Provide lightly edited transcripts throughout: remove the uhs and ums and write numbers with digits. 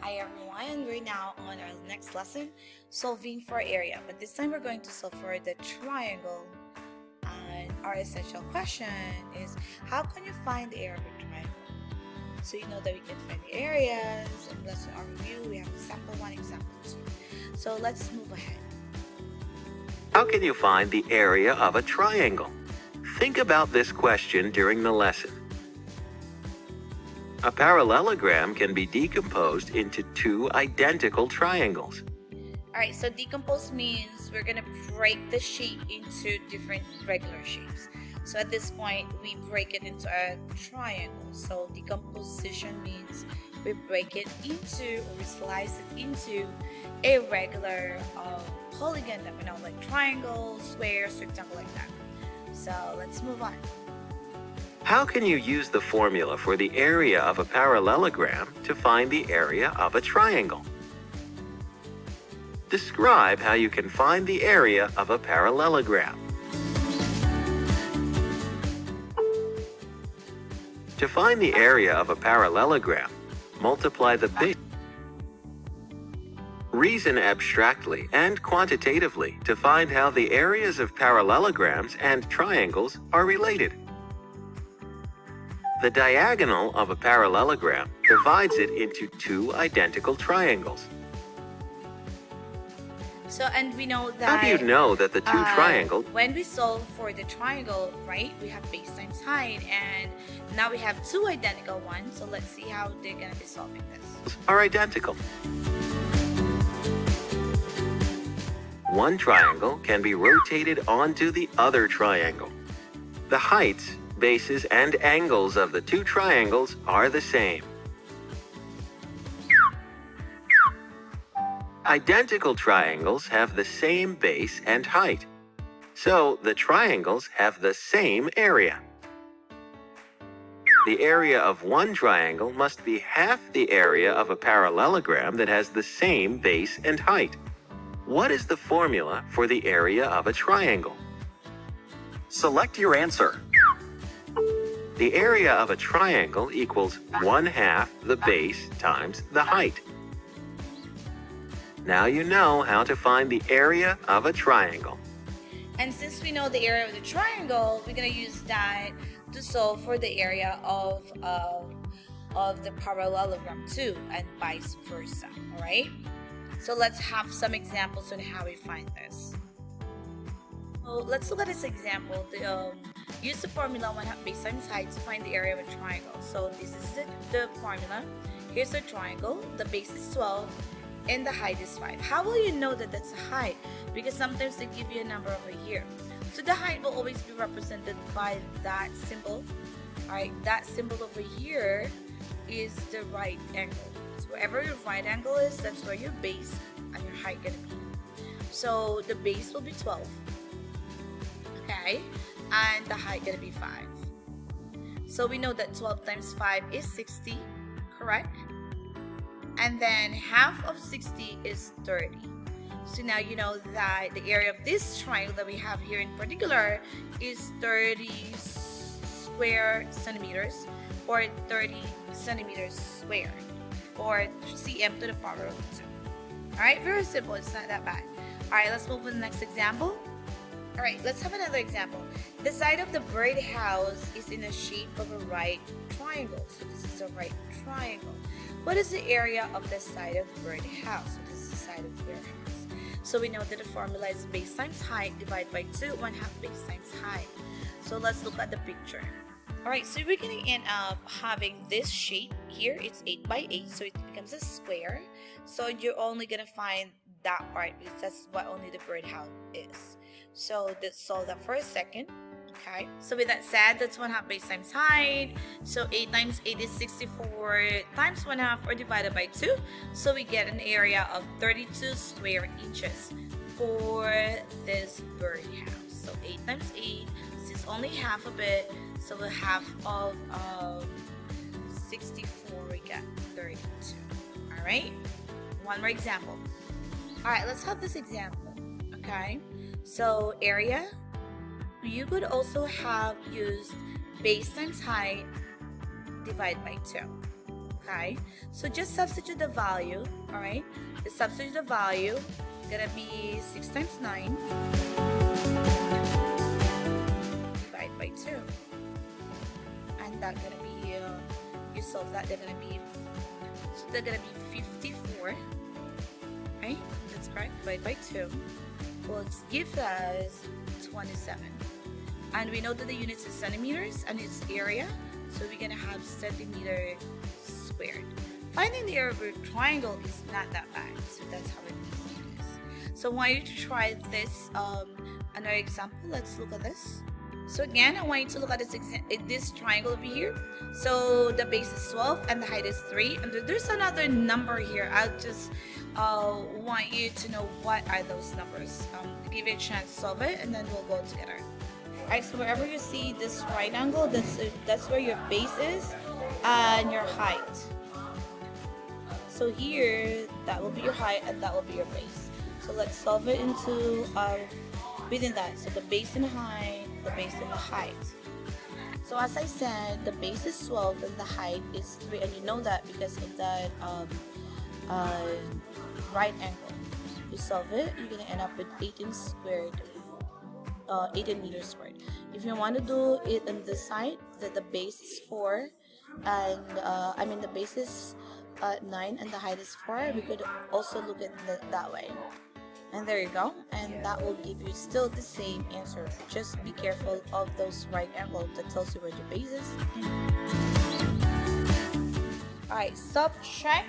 Hi everyone, we're now on our next lesson, solving for area, but this time we're going to solve for the triangle. And our essential question is, how can you find the area of a triangle? So you know that we can find the areas, and let's our review. We have example 1, example 2. So let's move ahead. How can you find the area of a triangle? Think about this question during the lesson. A parallelogram can be decomposed into two identical triangles. Alright, so decompose means we're going to break the shape into different regular shapes. So at this point, we break it into a triangle. So decomposition means we break it into, or we slice it into a regular polygon that we know, like triangle, square, rectangle, like that. So let's move on. How can you use the formula for the area of a parallelogram to find the area of a triangle? Describe how you can find the area of a parallelogram. To find the area of a parallelogram, multiply the base. Reason abstractly and quantitatively to find how the areas of parallelograms and triangles are related. The diagonal of a parallelogram divides it into two identical triangles. So, and we know that... How do you know that the two triangles... When we solve for the triangle, right, we have base times height, and now we have two identical ones. So let's see how they're going to be solving this. ...are identical. One triangle can be rotated onto the other triangle. The heights, bases, and angles of the two triangles are the same. Identical triangles have the same base and height, so the triangles have the same area. The area of one triangle must be half the area of a parallelogram that has the same base and height. What is the formula for the area of a triangle? Select your answer. The area of a triangle equals 1/2 the base times the height. Now you know how to find the area of a triangle. And since we know the area of the triangle, we're going to use that to solve for the area of the parallelogram too, and vice versa. All right? So let's have some examples on how we find this. So let's look at this example. Use the formula 1/2 base times height to find the area of a triangle. So this is the formula. Here's the triangle. The base is 12 and the height is 5. How will you know that that's a height? Because sometimes they give you a number over here. So the height will always be represented by that symbol. Alright, that symbol over here is the right angle. So wherever your right angle is, that's where your base and your height gonna be. So the base will be 12. Okay, and the height gonna be 5. So we know that 12 times 5 is 60, correct? And then half of 60 is 30. So now you know that the area of this triangle that we have here in particular is 30 square centimeters, or 30 centimeters squared, or cm to the power of 2. Alright, very simple, it's not that bad. Alright, let's move to the next example. Alright, let's have another example. The side of the birdhouse is in the shape of a right triangle. So this is a right triangle. What is the area of the side of the birdhouse? So this is the side of the birdhouse. So we know that the formula is base times height divided by 2, 1/2 base times height. So let's look at the picture. Alright, so we're going to end up having this shape here. It's 8 by 8, so it becomes a square. So you're only going to find that part because that's what only the birdhouse is. So let's solve that for a second. Okay, so with that said, that's 1/2 base times height. So 8 times 8 is 64 times 1/2, or divided by 2. So we get an area of 32 square inches for this birdhouse. So 8 times 8, this is only half of it. So the half of 64, we get 32. Alright, one more example. Alright, let's have this example. Okay, so area, you could also have used base times height divided by 2. Okay, so just substitute the value. All right, the substitute the value gonna be 6 times 9 divided by 2, and that gonna be you solve that, they're gonna be, so they're gonna be 54, right? That's correct. Divided by 2 will give us 27, and we know that the units is centimeters and its area, so we're gonna have centimeter squared. Finding the area of a triangle is not that bad, so that's how it is. So I want you to try this another example. Let's look at this. So again, I want you to look at this triangle over here. So the base is 12 and the height is 3, and there's another number here. I'll just want you to know what are those numbers. Give you a chance to solve it, and then we'll go together. Alright, so wherever you see this right angle, that's where your base is and your height. So here, that will be your height and that will be your base. So let's solve it into within that. So the base and the height, the base and the height. So as I said, the base is 12 and the height is 3, and you know that because of that right angle. You solve it, you're gonna end up with 18 squared. 18 meters squared. If you want to do it on this side, that the base is 4, and the base is 9 and the height is 4, we could also look at it that way. And there you go, and that will give you still the same answer. Just be careful of those right angles that tells you where your base is. Alright, check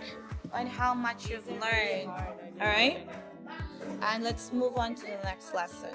on how much you've learned. Alright, and let's move on to the next lesson.